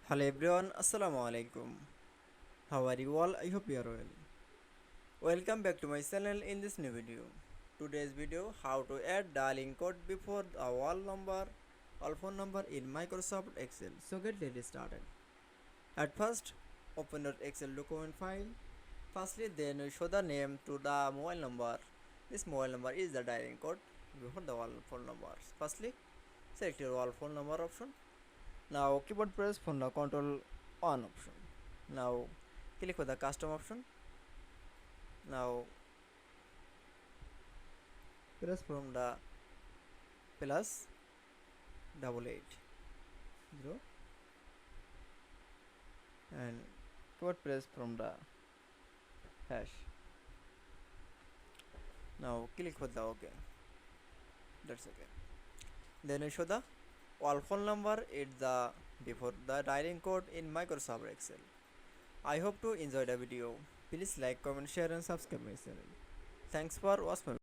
Hello everyone, Assalamu Walaikum. How are you all? I hope you are well. Welcome back to my channel in this new video. Today's video how to add dialing code before the wall phone number in Microsoft Excel. So get ready started. At first, open your Excel document file. Firstly, then you show the name to the mobile number. This mobile number is the dialing code before the wall phone number. Firstly, select your wall phone number option. Now keyboard press from the control on option. Now click for the custom option. Now press from the plus 8880 and keyboard press from the hash. Now click for the OK. That's okay. Then you show the all phone number is the before the dialing code in Microsoft Excel. I hope to enjoy the video. Please like, comment, share and subscribe my channel. Thanks for watching.